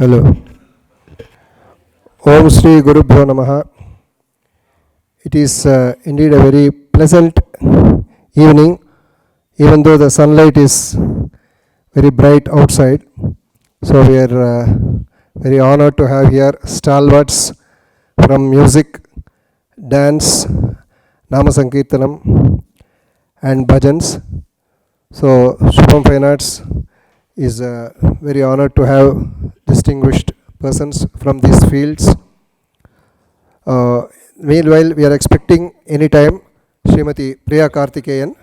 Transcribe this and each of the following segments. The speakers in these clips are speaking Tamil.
Hello. Om Shri Guru Bhyo Namaha. It is indeed a very pleasant evening, even though the sunlight is very bright outside. So we are very honored to have here stalwarts from music, dance, Nama Sankirtanam and bhajans. So Subham Fine Arts is very honored to have distinguished persons from these fields. Meanwhile, we are expecting any time Srimati Priya Karthikeyan.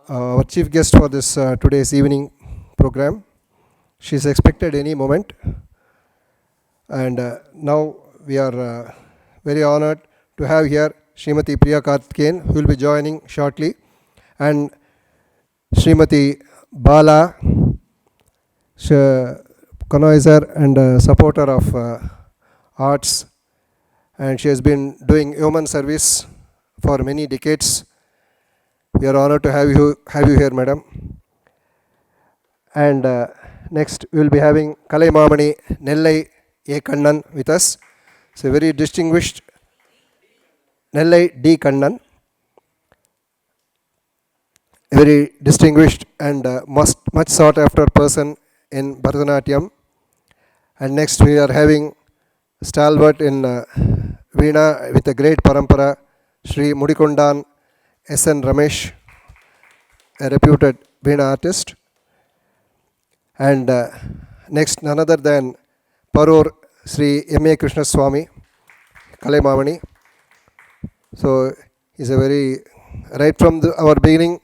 Our chief guest for this today's evening program. She is expected any moment. And now we are very honored to have here Srimati Priya Karthikeyan, who will be joining shortly, and Srimati Bala, connoisseur and supporter of arts, and she has been doing human service for many decades. We are honored to have you here, madam. And next we will be having Kalai Mamani Nellai A. Kannan with us. It's a very distinguished Nellai D. Kannan, a very distinguished and much sought after person in Bharatanatyam. And next we are having stalwart in Veena with a great parampara, Sri Mudikondan S.N. Ramesh, a reputed Veena artist. And next none other than Parur Sri M.A. Krishna Swami, Kalai Mamani. So he's a very, right from our beginning,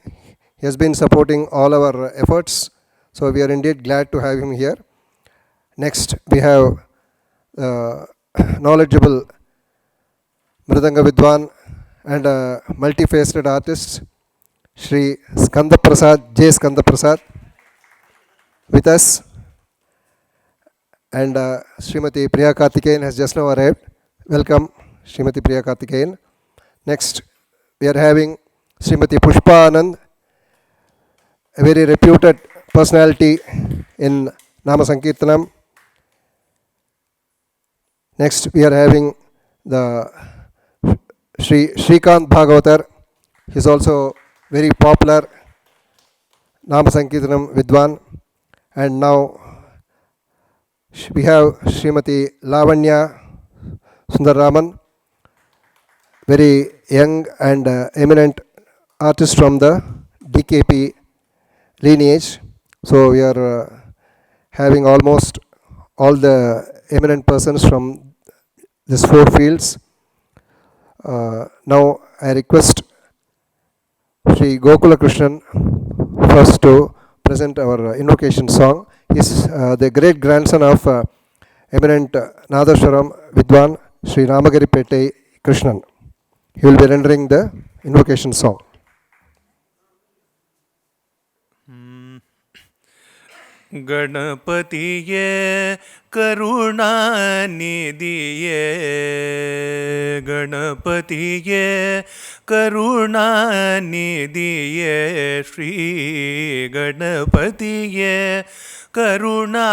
he has been supporting all our efforts. So we are indeed glad to have him here. Next we have knowledgeable Mridanga Vidwan and multifaceted artist Sri Skanda Prasad, J. Skanda Prasad with us. And Srimati Priya Karthikeyan has just now arrived. Welcome, Srimati Priya Karthikeyan. Next, we are having Smt Pushpa Anand, a very reputed personality in Nama Sankirtanam. Next, we are having the Shrikant Bhagavatar. He is also very popular Nama Sankirtanam Vidwan. And now we have Srimati Lavanya Sundararaman, very young and eminent artist from the DKP lineage. So we are having almost all the eminent persons from these four fields. Now I request Sri Gokula Krishnan first to present our invocation song. He is the great grandson of eminent Nadaswaram Vidwan Sri Ramagiri Pettai Krishnan. He will be rendering the invocation song. गणपतिये करुणा निधिये गणपतिये करुणा निधिये श्री गणपतिये करुणा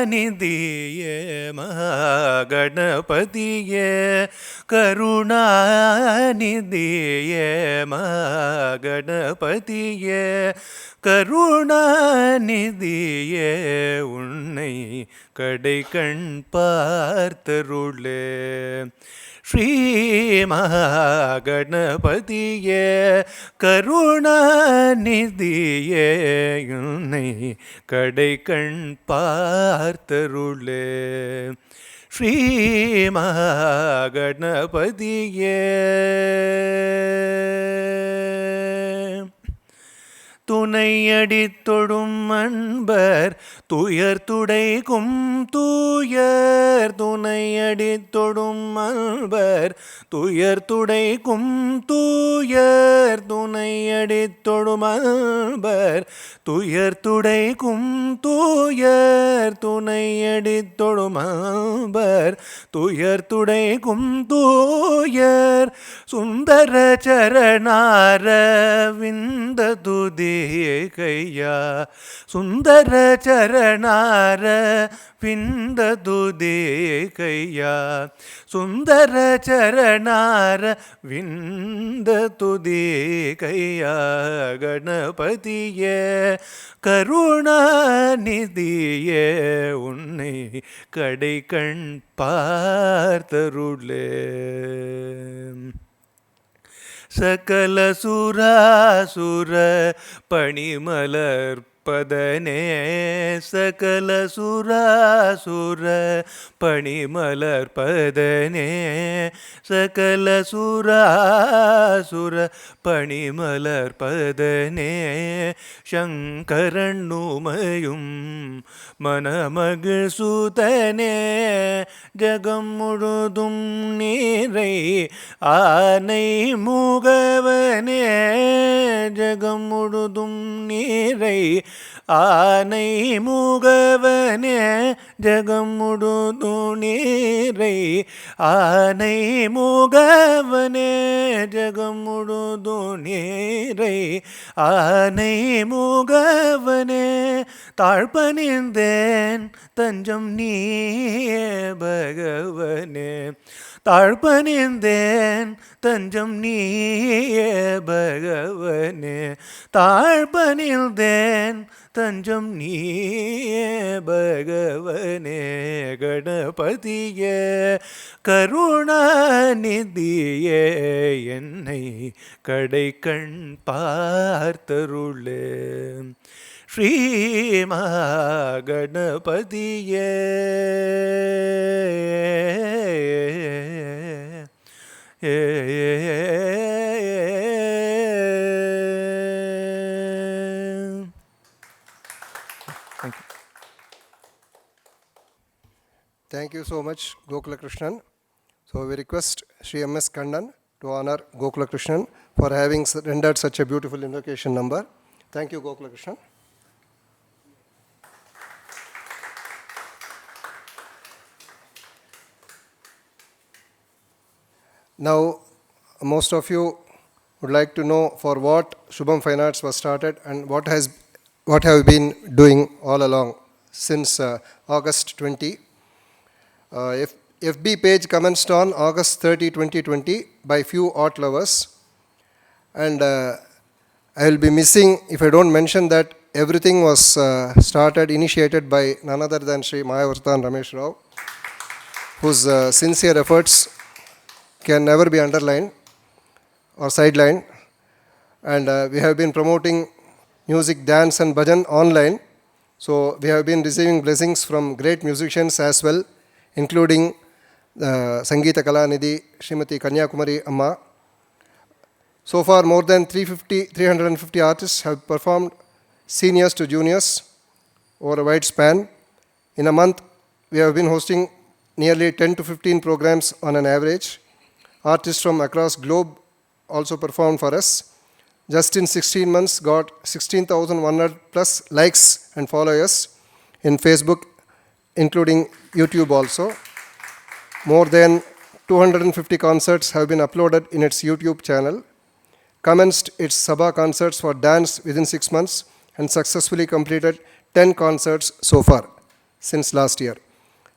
निधिये महागणपतिये करुणा निधिये महागणपतिये கருணா நிதியே உன்னை கடை கண் பார்த்தருளே ஸ்ரீ மகாகணபதியே கருணா நிதியே உன்னை கடை கண் பார்த்தருளே ஸ்ரீ மகாகணபதியே துணையடித் தொடும் அன்பர் துயர் துடைக்கும் தூயர் துணையடித் தொடும் அன்பர் துயர் துடைக்கும் தூயர் துணையடித் தொடும் அன்பர் துயர் துடைக்கும் தூயர் துணையடித் தொடும் அன்பர் துயர் துடைக்கும் தூயர் சுந்தர சரணார விந்த துதி ಕೈಯ ಸುಂದರ ಚರಣಾರ ವಿಂದದುದೇ ಕೈಯ ಸುಂದರ ಚರಣಾರ ವಿಂದತುದೇ ಕೈಯ ಗಣಪತಿಯೇ கருணாநிதியே உன்னை கடை கண் பார்த்தருளே சகல சுராசுர பணிமலர்பதனே சகல சுராசுர பணிமலர்பதனே சகல சுராசுர பணிமலர்பதனே சங்கரண்ணுமையும் மனமகிழ் சூதனே ஜகம் முழுதும் நீரை ஆனை மூகவனே ஜகம் முழுதும் நீரை ஆனை மூகவனே ஜகம் முழுதும் நீரை ஆனை மூகவனே ஜகம் முழுதும் நீரை ஆனை மூகவனே தாழ்பணிந்தேன் தஞ்சம் நீயே பகவனே தாழ்பணிந்தேன் தஞ்சம் நீயே பகவனே தாழ்பணிந்தேன் தஞ்சம் நீயே பகவனே கணபதியே கருணாநிதியே என்னை கடை கண் பார்த்தருளே Sri மகாகணபதியே Thank you so much, Gokula Krishnan. So we request Sri M.S. Kannan to honor Gokula Krishnan for having rendered such a beautiful invocation number. Thank you, Gokula Krishnan. Now, most of you would like to know for what Subham Fine Arts was started and what have been doing all along since August 20. FB page commenced on August 30, 2020 by few art lovers, and I will be missing if I don't mention that everything was initiated by none other than Sri Mayavartan Ramesh Rao, whose sincere efforts can never be underlined or sidelined. And we have been promoting music, dance and bhajan online. So we have been receiving blessings from great musicians as well, including Sangeeta Kalanidhi, Srimati Kanyakumari Amma. So far, more than 350 artists have performed, seniors to juniors, over a wide span. In a month, we have been hosting nearly 10 to 15 programs on an average. Artists from across globe also performed for us. Just in 16 months, got 16,100 plus likes and followers in Facebook, including YouTube also. More than 250 concerts have been uploaded in its YouTube channel. Commenced its Sabha concerts for dance within 6 months and successfully completed 10 concerts so far since last year.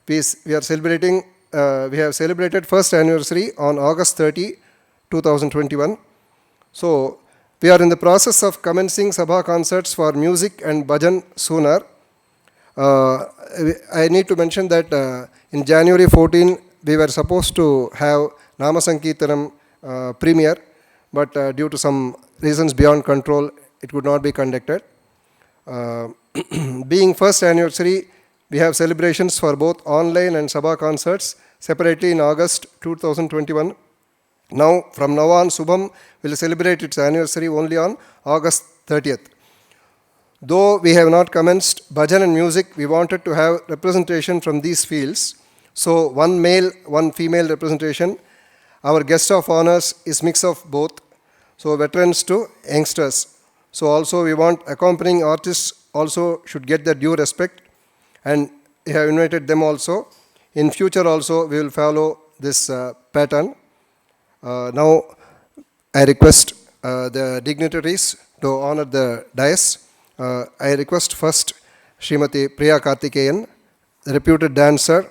We have celebrated first anniversary on August 30, 2021. So we are in the process of commencing Sabha concerts for music and bhajan sooner. I need to mention that in January 14, we were supposed to have Nama Sankirtanam premiere, but due to some reasons beyond control, it could not be conducted. Being first anniversary, we have celebrations for both online and Sabha concerts separately in August 2021. Now, from now on, Subham will celebrate its anniversary only on August 30th. Though we have not commenced bhajan and music, we wanted to have representation from these fields. So, one male, one female representation. Our guest of honors is mix of both. So, veterans to youngsters. So, also we want accompanying artists also should get their due respect, and we have invited them also. In future also, we will follow this pattern. Now, I request the dignitaries to honor the dais. I request first Srimati Priya Karthikeyan, the reputed dancer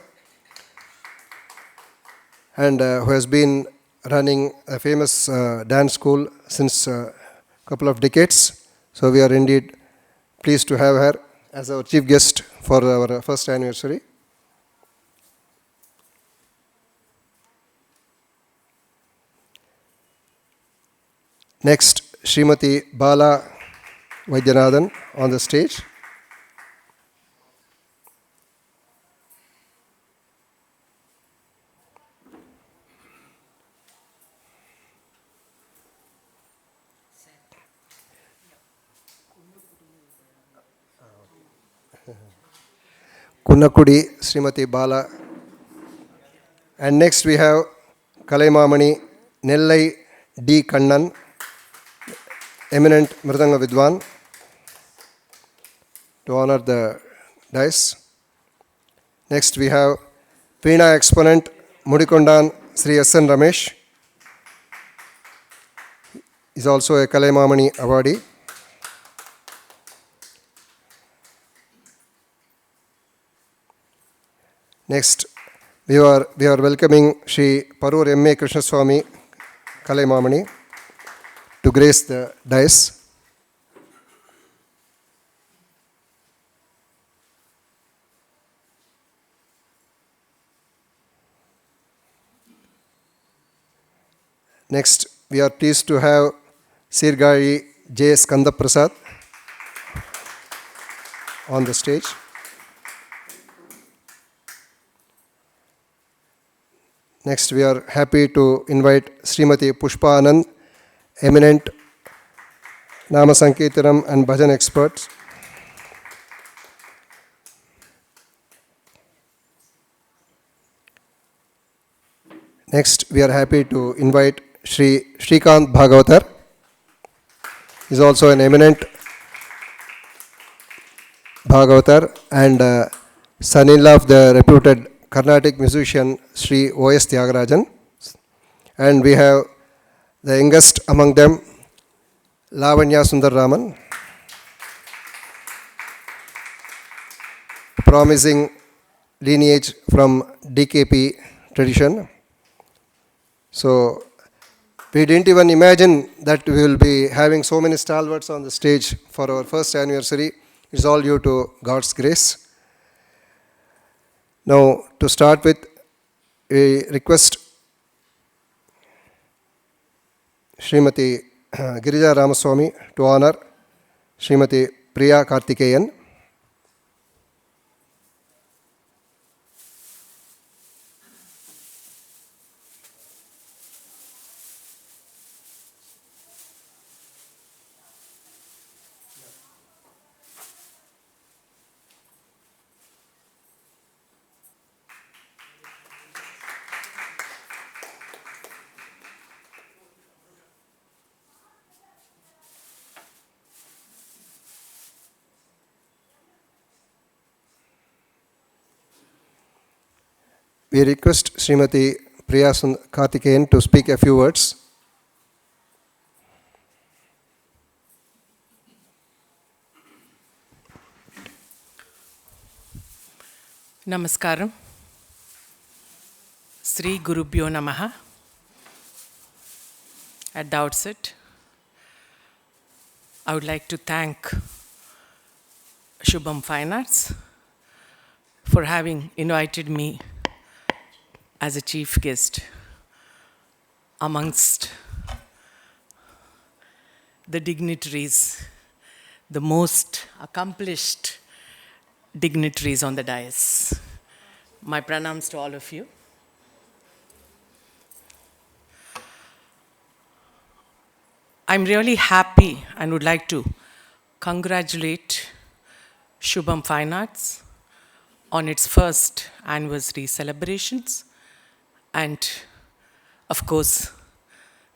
and who has been running a famous dance school since a couple of decades. So we are indeed pleased to have her as our chief guest for our first anniversary. Next, Srimati Bala Vaidyanathan on the stage. Kunnakudi Srimati Bala. And next we have Kalaimamani Nellai D. Kannan, eminent Mridanga Vidwan, to honor the dais. Next we have Veena exponent Mudikondan Sri S.N. Ramesh. He is also a Kalaimamani awardee. Next, we are welcoming Shri Parur M.A. Krishnaswamy Kalaimamani to grace the dais. Next, we are pleased to have Sirgari J. Skandaprasad on the stage. Next, we are happy to invite Smt Pushpa Anand, eminent Nama Sankirtanam and Bhajan experts. Next, we are happy to invite Shri Shrikant Bhagavatar. He is also an eminent Bhagavatar and son-in-law of the reputed Carnatic musician Sri O.S. Tyagarajan. And we have the youngest among them, Lavanya Sundar Raman, promising lineage from DKP tradition. So we didn't even imagine that we will be having so many stalwarts on the stage for our first anniversary. It's all due to God's grace. Now, to start with, we request Srimati Girija Ramaswamy to honor Srimati Priya Karthikeyan. We request Srimati Priya Karthikeyan to speak a few words. Namaskaram. Sri Gurubhyo Namaha. At the outset, I would like to thank Subham Fine Arts for having invited me as a chief guest amongst the dignitaries, the most accomplished dignitaries on the dais. My pranams to all of you. I'm really happy and would like to congratulate Subham Fine Arts on its first anniversary celebrations, and of course,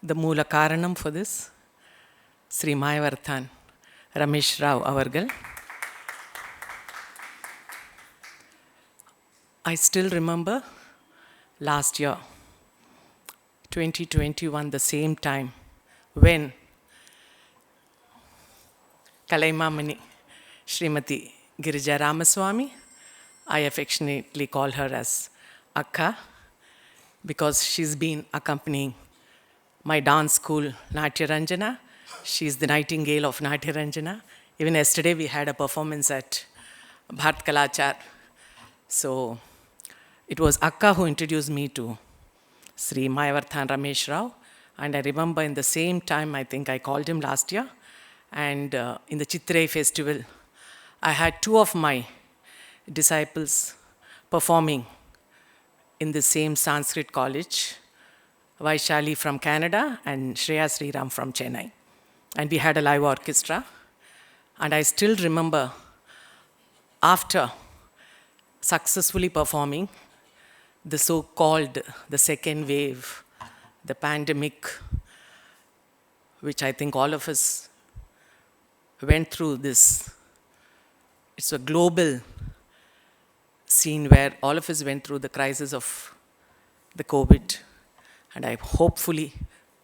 the Moola Karanam for this, Sri Mayavarthan Ramesh Rao Avargal. I still remember last year, 2021, the same time, when Kalaimamani, Srimati Girija Ramaswamy. I affectionately call her as Akka because she's been accompanying my dance school, Natya Ranjana. She's the nightingale of Natya Ranjana. Even yesterday we had a performance at Bharat Kalachar. So it was Akka who introduced me to Sri Mayavardhan Ramesh Rao. And I remember in the same time, I think I called him last year. And in the Chitrei festival, I had two of my disciples performing in the same Sanskrit college, Vaishali from Canada and Shreya Sriram from Chennai. And we had a live orchestra. And I still remember after successfully performing, the so-called the second wave, the pandemic, which I think all of us went through this. It's a global scene where all of us went through the crisis of the COVID. And I hopefully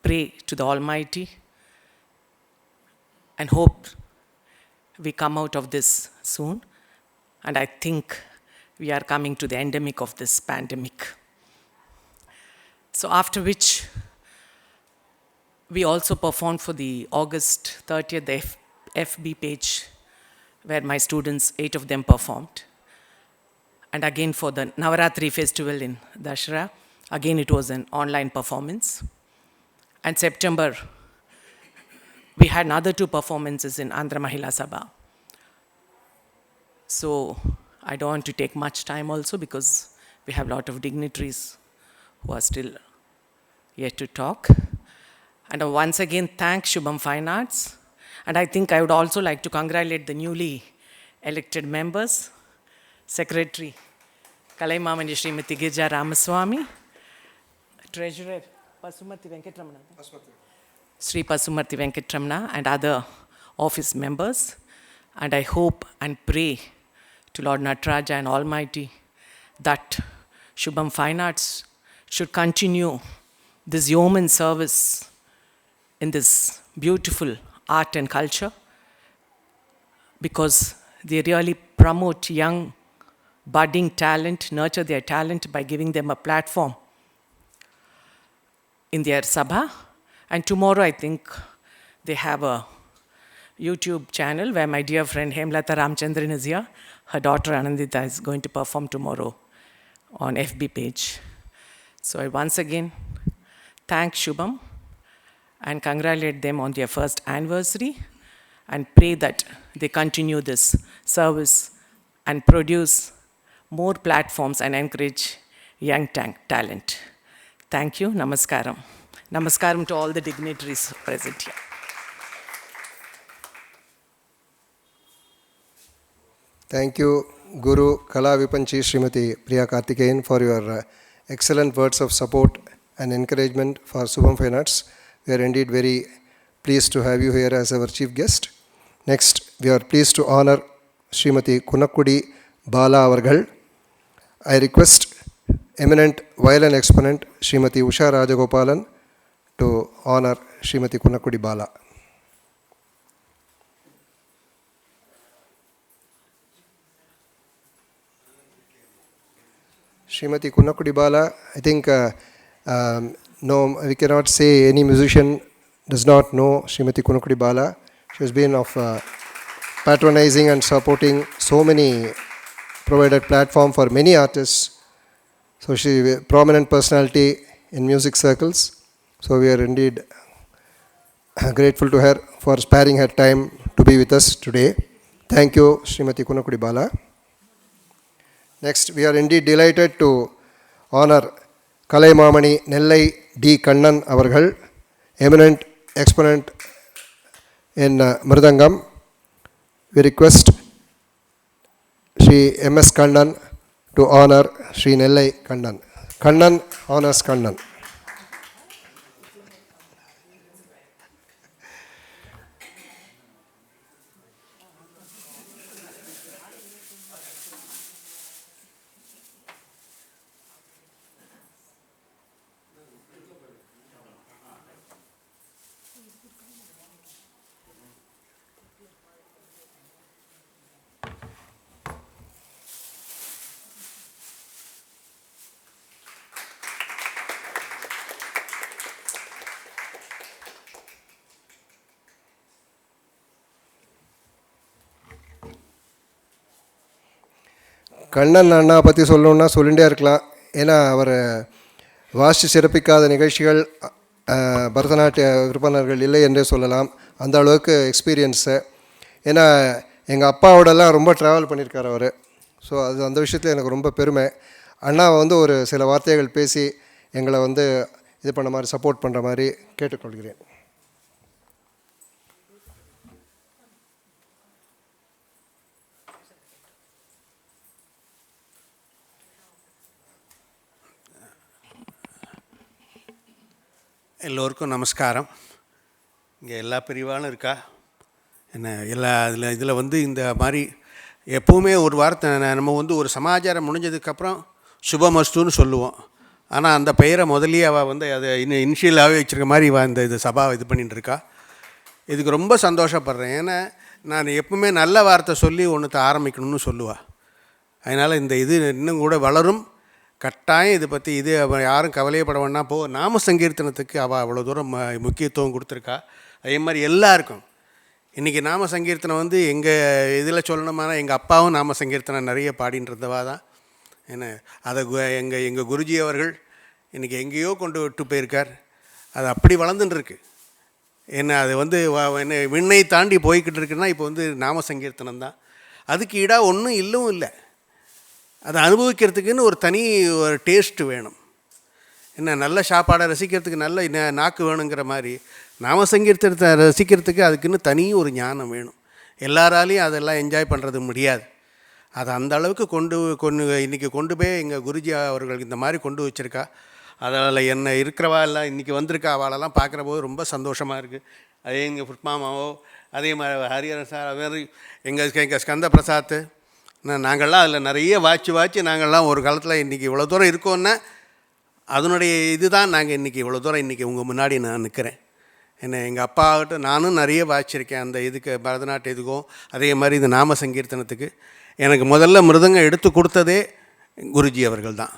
pray to the Almighty and hope we come out of this soon. And I think we are coming to the endemic of this pandemic. So after which, we also performed for the August 30th, the FB page, where my students, 8 of them performed. And again for the Navaratri festival in Dashera, again it was an online performance. And September, we had another 2 performances in Andhra Mahila Sabha. So I don't want to take much time also because we have a lot of dignitaries who are still yet to talk. And once again, thank Subham Fine Arts. And I think I would also like to congratulate the newly elected members, Secretary Kalaimamani Srimati Girija Ramaswamy, Treasurer Pasumati Venkatramana, Sri Pasumati Venkatramana, and other office members. And I hope and pray to Lord Nataraja and Almighty that Subham Fine Arts should continue this yeoman service in this beautiful art and culture, because they really promote young, budding talent, nurture their talent by giving them a platform in their sabha. And tomorrow, I think, they have a YouTube channel where my dear friend Hemlata Ramchandran is here. Her daughter Anandita is going to perform tomorrow on FB page. So I once again thank Subham and congratulate them on their first anniversary and pray that they continue this service and produce more platforms and encourage young talent. Thank you. Namaskaram. Namaskaram to all the dignitaries present here. Thank you, Guru Kala Vipanchi Srimati Priya Karthikeyan, for your excellent words of support and encouragement for Subham Fine Arts. We are indeed very pleased to have you here as our chief guest. Next, we are pleased to honor Srimati Kunakkudi Bala Avargal. I request eminent violin exponent Srimati Usha Rajagopalan to honor Srimati Kunakkudi Bala. Srimati Kunakkudi Bala, I think no, we cannot say any musician does not know Srimati Kunakkudi Bala. She has been of patronizing and supporting so many provided platform for many artists. So she is a prominent personality in music circles. So we are indeed grateful to her for sparing her time to be with us today. Thank you, Srimati Kunakkudi Bala. Next, we are indeed delighted to honor Kalaimamani Nellai D. Kannan Avargal, eminent exponent in Mridangam. We request Sri M.S. Kannan to honor Sri Nellai Kannan. Kannan honors Kannan. Kannan அண்ணா பற்றி சொல்லணுன்னா சொல்லிகிட்டே இருக்கலாம். ஏன்னா அவர் வாசித்து சிறப்பிக்காத நிகழ்ச்சிகள் பரதநாட்டிய விற்பனர்கள் இல்லை என்றே சொல்லலாம். அந்த அளவுக்கு எக்ஸ்பீரியன்ஸு. ஏன்னா எங்கள் அப்பாவோடலாம் ரொம்ப ட்ராவல் பண்ணியிருக்கார் அவர். ஸோ அது அந்த விஷயத்தில் எனக்கு ரொம்ப பெருமை. அண்ணா வந்து ஒரு சில வார்த்தைகள் பேசி எங்களை வந்து இது பண்ண மாதிரி சப்போர்ட் பண்ணுற மாதிரி கேட்டுக்கொள்கிறேன். எல்லோருக்கும் நமஸ்காரம். இங்கே எல்லா பிரிவாலும் இருக்கா என்ன எல்லா இதில் வந்து இந்த மாதிரி எப்போவுமே ஒரு வார்த்தை நம்ம வந்து ஒரு சமாச்சாரம் முடிஞ்சதுக்கப்புறம் சுபமஸ்துன்னு சொல்லுவோம். ஆனால் அந்த பெயரை முதலியே அவள் வந்து அதை இனிஷியலாகவே வச்சுருக்க மாதிரி இந்த சபா இது பண்ணிகிட்டு இருக்கா. இதுக்கு ரொம்ப சந்தோஷப்படுறேன். ஏன்னா நான் எப்பவுமே நல்ல வார்த்தை சொல்லி ஒன்றுத்தை ஆரம்பிக்கணும்னு சொல்லுவாள். அதனால் இந்த இது இன்னும் கூட வளரும். கட்டாயம் இதை பற்றி இது யாரும் கவலையப்பட வேணாம். நாம சங்கீர்த்தனத்துக்கு அவள் அவ்வளோ தூரம் முக்கியத்துவம் கொடுத்துருக்கா. அதே மாதிரி எல்லாருக்கும் இன்றைக்கி நாம சங்கீர்த்தனம் வந்து எங்கள் இதில் சொல்லணுமானா எங்கள் அப்பாவும் நாம சங்கீர்த்தனம் நிறைய பாடின்றதவா தான். என்ன அதை எங்கள் குருஜி அவர்கள் இன்றைக்கி எங்கேயோ கொண்டு விட்டு போயிருக்கார். அது அப்படி வளர்ந்துட்டுருக்கு. என்ன அது வந்து என்ன விண்ணை தாண்டி போய்கிட்டு இருக்குன்னா இப்போ வந்து நாம சங்கீர்த்தனம் தான். அதுக்கு ஈடாக ஒன்றும் இல்லவும் இல்லை. அதை அனுபவிக்கிறதுக்குன்னு ஒரு தனி ஒரு டேஸ்ட்டு வேணும். என்ன நல்ல சாப்பாடை ரசிக்கிறதுக்கு நல்ல நாக்கு வேணுங்கிற மாதிரி நாம சங்கீர்த்தனத்தை ரசிக்கிறதுக்கு அதுக்குன்னு தனி ஒரு ஞானம் வேணும். எல்லாராலையும் அதெல்லாம் என்ஜாய் பண்ணுறது முடியாது. அதை அந்த அளவுக்கு இன்றைக்கி கொண்டு போய் எங்கள் குருஜி அவர்கள் இந்த மாதிரி கொண்டு வச்சுருக்கா. அதில் என்ன இருக்கிறவா எல்லாம் இன்றைக்கி வந்திருக்கா அவளெல்லாம் பார்க்குற போது ரொம்ப சந்தோஷமாக இருக்குது. அதே எங்கள் புட்மாமாவோ அதே மாதிரி ஹரிஹரன் சார் அது மாதிரி எங்கள் ஸ்கந்த பிரசாத்து நாங்கள்லாம் அதில் நிறைய வாட்சி நாங்கள்லாம் ஒரு காலத்தில் இன்றைக்கி இவ்வளோ தூரம் இருக்கோன்னா அதனுடைய இது தான் நாங்கள் இன்றைக்கி இவ்வளோ தூரம் இன்றைக்கி உங்கள் முன்னாடி நான் நிற்கிறேன். என்ன எங்கள் அப்பாகிட்ட நானும் நிறைய வாச்சிருக்கேன். அந்த இதுக்கு பரதநாட்டிய இதுக்கும் அதே மாதிரி இது நாம சங்கீர்த்தனத்துக்கு எனக்கு முதல்ல மிருதங்கம் எடுத்து கொடுத்ததே குருஜி அவர்கள் தான்.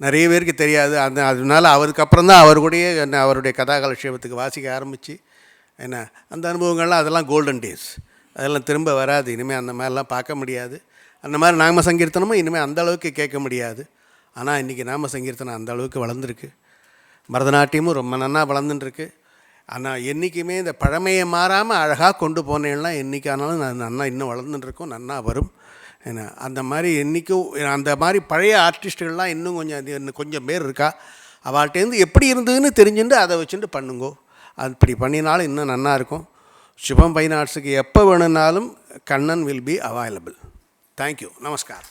நிறைய பேருக்கு தெரியாது. அதனால அதுக்கப்புறம் தான் அவருடைய கதாகலட்சேபத்துக்கு வாசிக்க ஆரம்பித்து என்ன அந்த அனுபவங்கள்லாம் அதெல்லாம் கோல்டன் டேஸ். அதெல்லாம் திரும்ப வராது. இனிமேல் அந்த மாதிரிலாம் பார்க்க முடியாது. அந்த மாதிரி நாம சங்கீர்த்தனமும் இனிமேல் அந்தளவுக்கு கேட்க முடியாது. ஆனால் இன்றைக்கி நாம சங்கீர்த்தனம் அந்தளவுக்கு வளர்ந்துருக்கு. பரதநாட்டியமும் ரொம்ப நன்னா வளர்ந்துட்டுருக்கு. ஆனால் என்றைக்குமே இந்த பழமையை மாறாமல் அழகாக கொண்டு போனேன்னா என்றைக்கானாலும் நன்னா இன்னும் வளர்ந்துட்டுருக்கும், நன்னா வரும். ஏன்னா அந்த மாதிரி என்றைக்கும் அந்த மாதிரி பழைய ஆர்டிஸ்ட்டுகள்லாம் இன்னும் கொஞ்சம் பேர் இருக்கா. அவள்கிட்டேருந்து எப்படி இருந்ததுன்னு தெரிஞ்சுட்டு அதை வச்சுட்டு பண்ணுங்கோ. அப்படி பண்ணினாலும் இன்னும் நன்னா இருக்கும். சுபம் ஃபைன் ஆர்ட்ஸுக்கு எப்போ வேணும்னாலும் Kannan will be available. Thank you. நமஸ்கார்.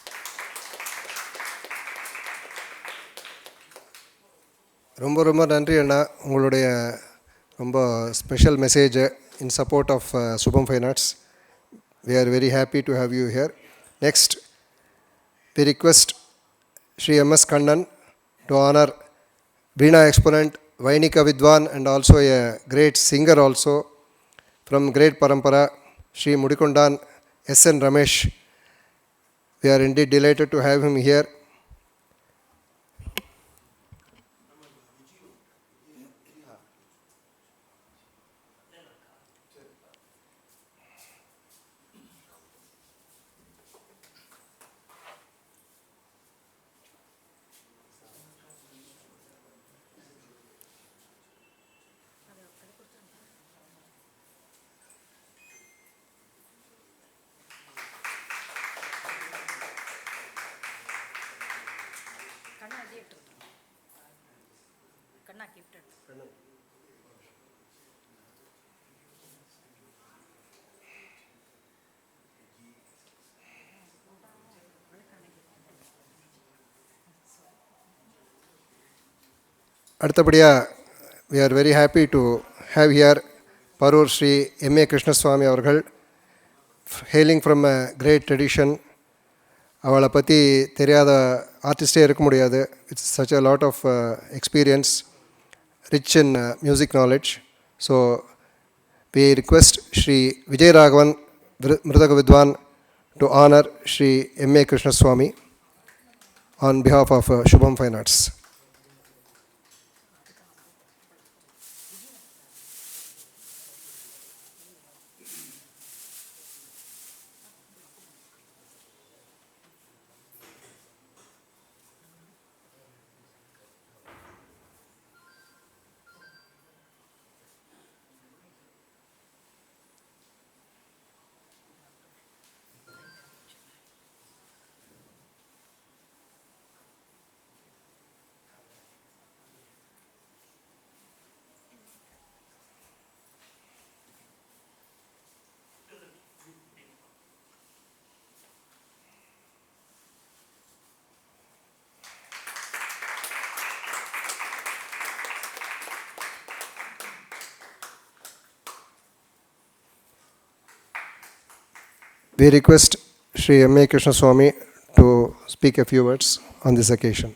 ரொம்ப ரொம்ப நன்றி அண்ணா. உங்களுடைய ரொம்ப special message in support of Subham Fine Arts. We are very happy to have you here. Next, we request Sri M.S. Kannan to honor Veena exponent, Vainika Vidwan, and also a great singer also from great Parampara, Sri Mudikondan S.N. Ramesh. We are indeed delighted to have him here. அடுத்தபடியாக we are very happy to have here Parur Shri M.A. Krishnaswamy அவர்கள், hailing from a great tradition. அவளை பற்றி தெரியாத ஆர்டிஸ்டே இருக்க முடியாது. It's such a lot of experience, rich in music knowledge. So we request Sri Vijay Raghavan Mridanga Vidwan to honor Sri M.A. Krishnaswamy on behalf of Subham Fine Arts. we request Sri M.A. Krishna Swami to speak a few words on this occasion.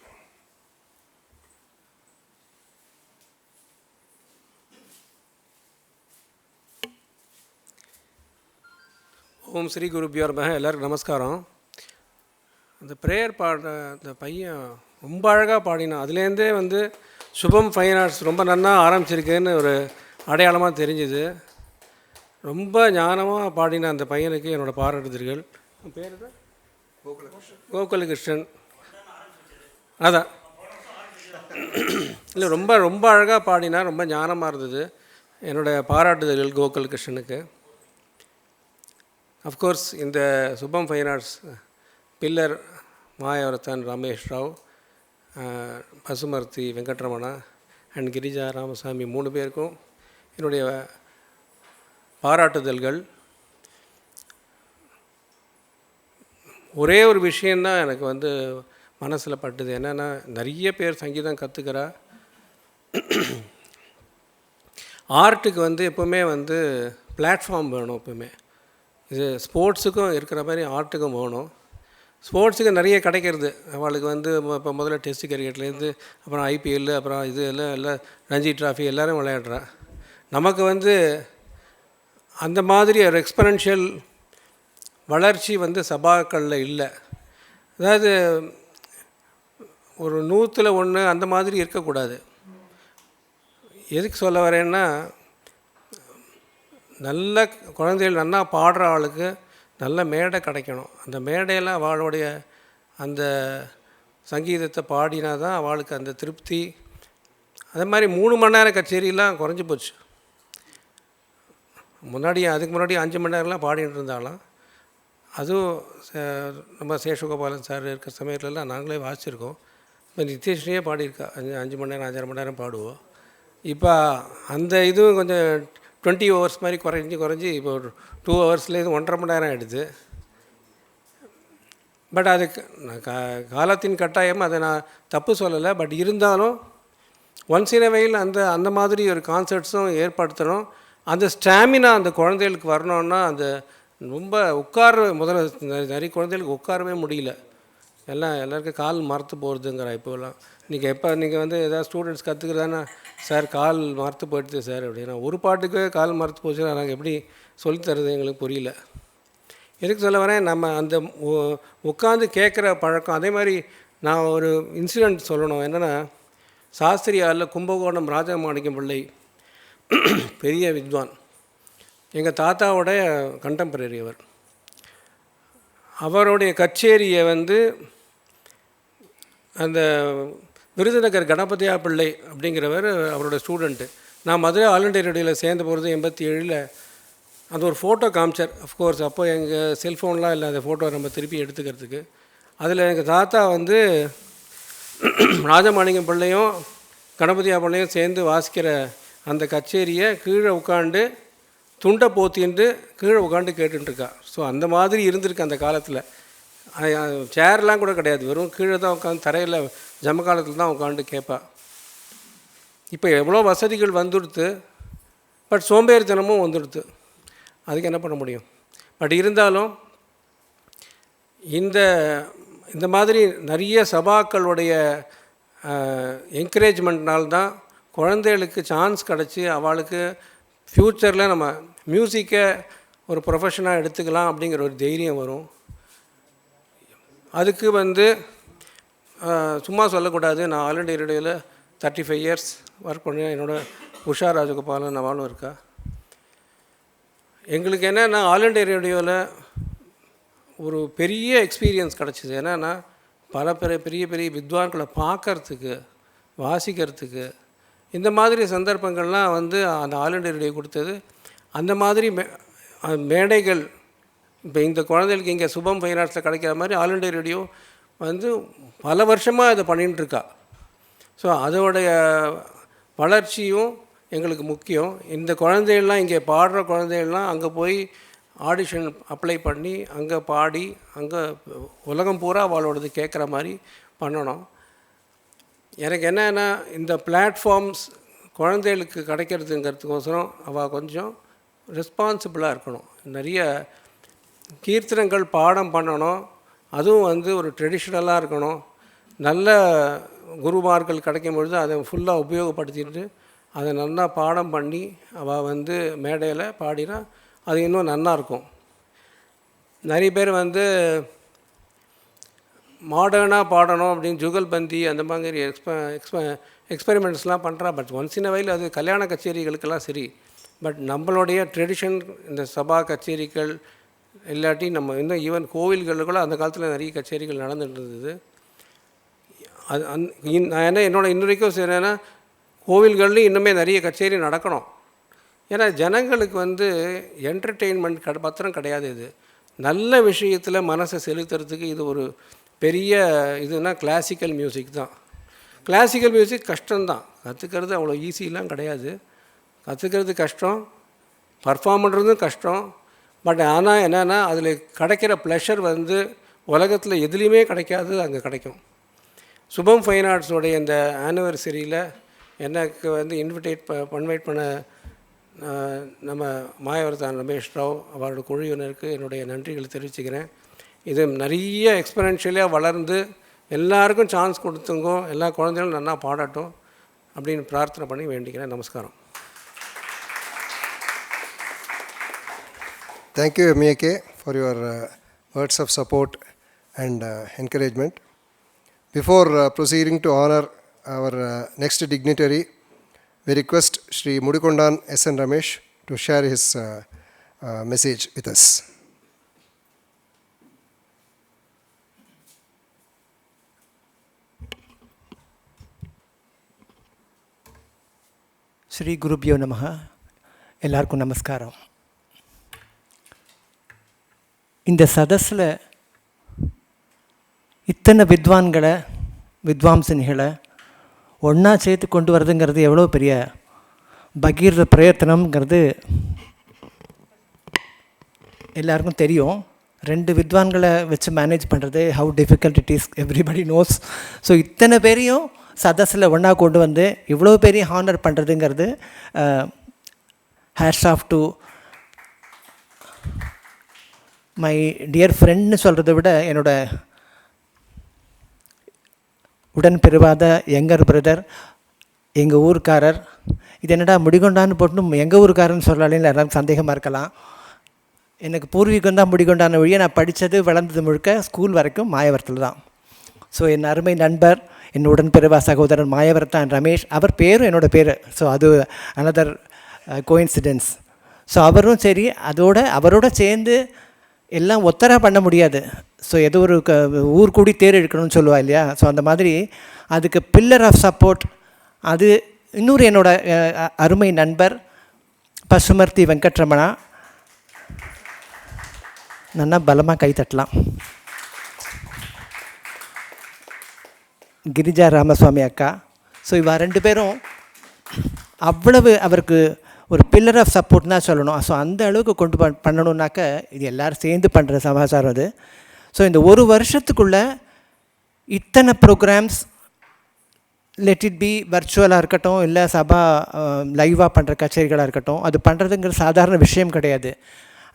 ஓம் ஸ்ரீ குருபியோ நமஹ. எல்லாருக்கும் நமஸ்காரம். அந்த ப்ரேயர் பாடுற அந்த பையன் ரொம்ப அழகாக பாடினான். அதுலேருந்தே வந்து சுபம் ஃபைன் ஆர்ட்ஸ் ரொம்ப நன்னா ஆரம்பிச்சிருக்குன்னு ஒரு அடையாளமாக தெரிஞ்சுது. ரொம்ப ஞானமாக பாடின அந்த பையனுக்கு என்னோடய பாராட்டுதல்கள். பேர் தான் கோகுலகிருஷ்ணன். அதான் இல்லை, ரொம்ப ரொம்ப அழகாக பாடினா, ரொம்ப ஞானமாக இருந்தது. என்னோடய பாராட்டுதல்கள் கோகுலகிருஷ்ணனுக்கு. அஃப்கோர்ஸ் இந்த Subham fine Arts pillar Mayavarathan Ramesh Rao, Pasumarthi Venkataramana and Girija Ramasamy 3 பேருக்கும் என்னுடைய பாராட்டுதல்கள். ஒரே ஒரு விஷயந்தான் எனக்கு வந்து மனசில் பட்டுது. என்னென்னா, நிறைய பேர் சங்கீதம் கற்றுக்கிறா. ஆர்ட்டுக்கு வந்து எப்போவுமே வந்து பிளாட்ஃபார்ம் வேணும். எப்போவுமே இது ஸ்போர்ட்ஸுக்கும் இருக்கிற மாதிரி ஆர்ட்டுக்கும் வேணும். ஸ்போர்ட்ஸுக்கு நிறைய கிடைக்கிறது. அவளுக்கு வந்து இப்போ முதல்ல டெஸ்ட் கிரிக்கெட்லேருந்து அப்புறம் ஐபிஎல், அப்புறம் இது எல்லாம் ரஞ்சி ட்ராஃபி எல்லோரும் விளையாடுறா. நமக்கு வந்து அந்த மாதிரி ஒரு எக்ஸ்பனன்ஷியல் வளர்ச்சி வந்து சபாக்களில் இல்லை. அதாவது ஒரு 100ல் 1 அந்த மாதிரி இருக்கக்கூடாது. எதுக்கு சொல்ல வரேன்னா, நல்ல குழந்தைகள் நல்லா பாடுற ஆளுக்கு நல்ல மேடை கிடைக்கணும். அந்த மேடையில் அவளுடைய அந்த சங்கீதத்தை பாடினா தான் அவளுக்கு அந்த திருப்தி. அதே மாதிரி 3 மணி நேரம் கச்சேரியெலாம் குறைஞ்சி போச்சு. அதுக்கு முன்னாடி 5 மணி நேரம்லாம் பாடிட்டு இருந்தாலும், அதுவும் நம்ம சேஷகோபாலன் சார் இருக்கிற சமயத்துலலாம் நாங்களே வாசிச்சிருக்கோம். இப்போ நித்யஸ்ரீயே பாடியிருக்கா, 5 மணி நேரம் 5.5 மணி நேரம் பாடுவோம். இப்போ அந்த இதுவும் கொஞ்சம் 20 ஹவர்ஸ் மாதிரி குறைஞ்சி இப்போ ஒரு 2 ஹவர்ஸ்லேருந்து 1.5 மணி நேரம் ஆகிடுது. பட் அதுக்கு காலத்தின் கட்டாயம், அதை நான் தப்பு சொல்லலை. பட் இருந்தாலும் ஒன்ஸ் இன் எ வைல் அந்த மாதிரி ஒரு கான்சர்ட்ஸும் ஏற்படுத்தணும். அந்த ஸ்டாமினா அந்த குழந்தைகளுக்கு வரணுன்னா, அந்த ரொம்ப முதல்ல நிறைய குழந்தைகளுக்கு உட்காரவே முடியல. எல்லாருக்கும் கால் மரத்து போகிறதுங்கிற இப்போலாம். நீங்கள் வந்து எதாவது ஸ்டூடெண்ட்ஸ் கற்றுக்குறதானா, சார் கால் மரத்து போயிடுது சார் அப்படின்னா, ஒரு பாட்டுக்கு கால் மரத்து போச்சுன்னா நாங்கள் எப்படி சொல்லித்தரது எங்களுக்கு புரியல. எதுக்கு சொல்ல வரேன், நம்ம அந்த உட்காந்து கேட்குற பழக்கம். அதே மாதிரி நான் ஒரு இன்சிடெண்ட் சொல்லணும். என்னென்னா, சாஸ்திரியாரில் கும்பகோணம் ராஜமாணிக்கம் பிள்ளை பெரிய வித்வான், எங்கள் தாத்தாவோட கண்டெம்பரரி. அவருடைய கச்சேரியை வந்து அந்த விருதுநகர் கணபதியா பிள்ளை அப்படிங்கிறவர் அவரோட ஸ்டூடெண்ட்டு. நான் மதுரை ஆல் இண்டியா ரேடியோவில் சேர்ந்த போகிறது 87 அந்த ஒரு ஃபோட்டோ காமிச்சார். அஃப்கோர்ஸ் அப்போ எங்கள் செல்ஃபோன்லாம் இல்லை அந்த ஃபோட்டோ நம்ம திருப்பி எடுத்துக்கிறதுக்கு. அதில் எங்கள் தாத்தா வந்து ராஜமாணிக்கம் பிள்ளையும் கணபதியா பிள்ளையும் சேர்ந்து வாசிக்கிற அந்த கச்சேரியை கீழே உட்காந்து துண்டை போத்தின்ட்டு கீழே உட்காந்து கேட்டுருக்கா. ஸோ அந்த மாதிரி இருந்திருக்கு அந்த காலத்தில். சேர்லாம் கூட கிடையாது, வெறும் கீழே தான் உட்காந்து தரையில் ஜமக்காலத்தில் தான் உட்காந்து கேட்பா. இப்போ எவ்வளோ வசதிகள் வந்துடுது, பட் சோம்பேறித்தனமும் வந்துடுது. அதுக்கு என்ன பண்ண முடியும்? பட் இருந்தாலும் இந்த மாதிரி நிறைய சபாக்களுடைய என்கரேஜ்மெண்ட்னால்தான் குழந்தைகளுக்கு சான்ஸ் கிடச்சி அவளுக்கு ஃப்யூச்சரில் நம்ம மியூசிக்கை ஒரு ப்ரொஃபஷனாக எடுத்துக்கலாம் அப்படிங்கிற ஒரு தைரியம் வரும். அதுக்கு வந்து சும்மா சொல்லக்கூடாது. நான் ஆல் இண்டியா ரேடியோவில் 35 இயர்ஸ் ஒர்க் பண்ணேன். என்னோடய உஷா ராஜகோபாலன் அவளும் இருக்கா. எங்களுக்கு என்னென்னா, ஆல் இண்டியா ரேடியோவில் ஒரு பெரிய எக்ஸ்பீரியன்ஸ் கிடச்சிது. என்னென்னா, பல பெரிய பெரிய வித்வான்களை பார்க்கறதுக்கு, வாசிக்கிறதுக்கு, இந்த மாதிரி சந்தர்ப்பங்கள்லாம் வந்து அந்த ஆல் இண்டியா ரேடியோ கொடுத்தது. அந்த மாதிரி மேடைகள் இப்போ இந்த குழந்தைகளுக்கு இங்கே சுபம் ஃபைன் ஆர்ட்ஸில் கிடைக்கிற மாதிரி ஆல் இண்டியா ரேடியோ வந்து பல வருஷமாக இதை பண்ணிகிட்டுருக்கா. ஸோ அதோடைய வளர்ச்சியும் எங்களுக்கு முக்கியம். இந்த குழந்தைகள்லாம் இங்கே பாடுற குழந்தைகள்லாம் அங்கே போய் ஆடிஷன் அப்ளை பண்ணி அங்கே பாடி அங்கே உலகம் பூரா அவளோடது கேட்குற மாதிரி பண்ணணும். எனக்கு என்னென்னா, இந்த பிளாட்ஃபார்ம்ஸ் குழந்தைகளுக்கு கிடைக்கிறதுங்கிறதுக்கோசரம் அவள் கொஞ்சம் ரெஸ்பான்சிபிளாக இருக்கணும். நிறைய கீர்த்தனங்கள் பாடம் பண்ணணும், அதுவும் வந்து ஒரு ட்ரெடிஷ்னலாக இருக்கணும். நல்ல குருமார்கள் கிடைக்கும் பொழுது அதை ஃபுல்லாக உபயோகப்படுத்திட்டு அதை நல்லா பாடம் பண்ணி அவள் வந்து மேடையில் பாடினா அது இன்னும் நல்லாயிருக்கும். நிறைய பேர் வந்து மாடர்னாக பாடணும் அப்படின்னு ஜுகல்பந்தி அந்த மாதிரி எக்ஸ்பெரிமெண்ட்ஸ்லாம் பண்ணுறா. பட் ஒன்ஸ் இன் வயல் அது கல்யாண கச்சேரிகளுக்கெல்லாம் சரி. பட் நம்மளுடைய ட்ரெடிஷன் இந்த சபா கச்சேரிகள் இல்லாட்டி நம்ம இன்னும் ஈவன் கோவில்களுக்குள்ள அந்த காலத்தில் நிறைய கச்சேரிகள் நடந்துகிட்டு இருந்தது. அது நான் என்ன என்னோட இன்னொருக்கும் சரின்னா கோவில்கள்லையும் இன்னுமே நிறைய கச்சேரி நடக்கணும். ஏன்னா ஜனங்களுக்கு வந்து என்டர்டெயின்மெண்ட் பத்திரம் கிடையாது. இது நல்ல விஷயத்தில் மனசை செலுத்துறதுக்கு இது ஒரு பெரிய இதுனா கிளாசிக்கல் மியூசிக் தான். கிளாசிக்கல் மியூசிக் கஷ்டம்தான், கற்றுக்கிறது அவ்வளோ ஈஸிலாம் கிடையாது. கற்றுக்கிறது கஷ்டம், பர்ஃபார்ம் பண்ணுறதும் கஷ்டம். பட் ஆனால் என்னென்னா அதில் கிடைக்கிற ப்ளஷர் வந்து உலகத்தில் எதுலேயுமே கிடைக்காது, அங்கே கிடைக்கும். சுபம் ஃபைன் ஆர்ட்ஸோடைய இந்த ஆனிவர்சரியில் எனக்கு வந்து இன்வைட் பண்ண நம்ம மாயவரத்தான் ரமேஷ் ராவ் அவரோட குழுவினருக்கு என்னுடைய நன்றிகளை தெரிவிச்சுக்கிறேன். இது நிறைய எக்ஸ்பெரன்ஷியலாக வளர்ந்து எல்லாருக்கும் சான்ஸ் கொடுத்துங்கோ, எல்லா குழந்தைகளும் நல்லா பாடட்டும் அப்படின்னு பிரார்த்தனை பண்ணி வேண்டிக்கிறேன். நமஸ்காரம். Thank you, M.A.K., for your words of support and encouragement. Before proceeding to honor our next dignitary, we request Sri Mudikondan S.N. Ramesh to share his message with us. Sri Gurubhyo Namaha. எல்லாருக்கும் நமஸ்காரம். இந்த சதஸில் இத்தனை வித்வாம்சனிகளை ஒன்றா சேர்த்து கொண்டு வரதுங்கிறது எவ்வளோ பெரிய பகீர பிரயத்தனம்ங்கிறது எல்லாருக்கும் தெரியும். 2 வித்வான்களை வச்சு மேனேஜ் பண்ணுறது how difficult it is everybody knows. So இத்தனை பேரையும் சதஸில் ஒன்றா கொண்டு வந்து இவ்வளோ பெரிய ஹானர் பண்ணுறதுங்கிறது hats off to my dear ஃப்ரெண்ட்னு சொல்கிறத விட என்னோட உடன் பிறவாத யங்கர் பிரதர், எங்கள் ஊருக்காரர். இது என்னடா முடிகொண்டான்னு போட்டு எங்கள் ஊருக்காரன்னு சொல்லலான்னு எல்லாரும் சந்தேகமாக இருக்கலாம். எனக்கு பூர்வீகம் தான் முடிகொண்டான வழியை நான் படித்தது வளர்ந்தது முழுக்க ஸ்கூல் வரைக்கும் மாயவரத்தில் தான். ஸோ என் அருமை நண்பர், என் உடன் பிறவா சகோதரர் மாயவரத்தான் ரமேஷ், அவர் பேரும் என்னோடய பேர். ஸோ அது அனதர் கோயின்சிடென்ஸ். ஸோ அவரும் சரி, அவரோட சேர்ந்து எல்லாம் ஒத்தராக பண்ண முடியாது. ஸோ ஏதோ ஒரு ஊர் கூடி தேர் எடுக்கணும்னு சொல்லுவா இல்லையா. ஸோ அந்த மாதிரி அதுக்கு பில்லர் ஆஃப் சப்போர்ட் அது இன்னொரு என்னோட அருமை நண்பர் பசுமர்த்தி வெங்கட்ரமணா. நல்லா பலமாக கை தட்டலாம். கிரிஜா ராமசுவாமி அக்கா. ஸோ இவா 2 பேரும் அவ்வளவு அவருக்கு ஒரு பில்லர் ஆஃப் சப்போர்ட்னா சொல்லணும். ஸோ அந்த அளவுக்கு கொண்டு பண்ணணுன்னாக்க இது எல்லோரும் சேர்ந்து பண்ணுற சமாச்சாரம் அது. ஸோ இந்த ஒரு வருஷத்துக்குள்ளே இத்தனை ப்ரோக்ராம்ஸ், லெட் இட் பி வர்ச்சுவலாக இருக்கட்டும், இல்லை சபா லைவாக பண்ணுற கச்சேரிகளாக இருக்கட்டும், அது பண்ணுறதுங்கிற சாதாரண விஷயம் கிடையாது.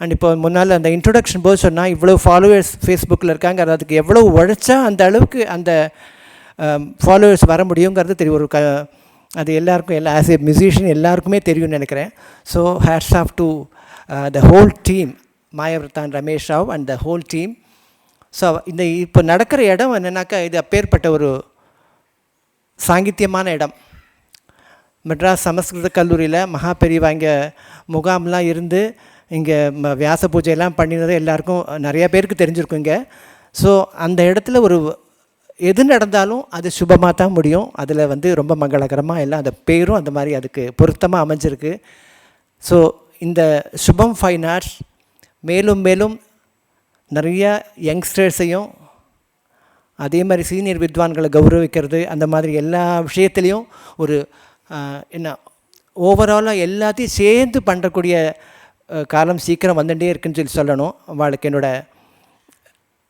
அண்ட் இப்போ முன்னால் அந்த இன்ட்ரொடக்ஷன் போது சொன்னால் இவ்வளோ ஃபாலோவர்ஸ் ஃபேஸ்புக்கில் இருக்காங்க, அதுக்கு எவ்வளோ உழைச்சா அந்த அளவுக்கு அந்த ஃபாலோவர்ஸ் வர முடியுங்கிறது தெரியும். ஒரு அது எல்லாருக்கும் ஆஸ் ஏ மியூசிஷியன் எல்லாருக்குமே தெரியும்னு நினைக்கிறேன். So hats off to the whole team, Mayavarathan Ramesh Rao and the whole team. So இந்த இப்போ நடக்கிற இடம் என்னென்னாக்கா இது அப்பேற்பட்ட ஒரு சாங்கித்யமான இடம். மெட்ராஸ் சமஸ்கிருத கல்லூரியில் மகா பெரியவா இங்கே முகாம்லாம் இருந்து இங்கே வியாச பூஜையெல்லாம் பண்ணினது எல்லாருக்கும் நிறையா பேருக்கு தெரிஞ்சிருக்கும் இங்கே. ஸோ அந்த இடத்துல ஒரு எது நடந்தாலும் அது சுபமாக தான் முடியும். அதில் வந்து ரொம்ப மங்களகரமாக எல்லாம் அந்த பேரும் அந்த மாதிரி அதுக்கு பொருத்தமாக அமைஞ்சிருக்கு. ஸோ இந்த சுபம் ஃபைன் ஆர்ட்ஸ் மேலும் மேலும் நிறையா யங்ஸ்டர்ஸையும் அதே மாதிரி சீனியர் வித்வான்களை கௌரவிக்கிறது, அந்த மாதிரி எல்லா விஷயத்துலேயும் ஒரு என்ன ஓவராலாக எல்லாத்தையும் சேர்ந்து பண்ணுறக்கூடிய காலம் சீக்கிரம் வந்துட்டே இருக்குன்னு சொல்லணும். அவளுக்கு என்னோடய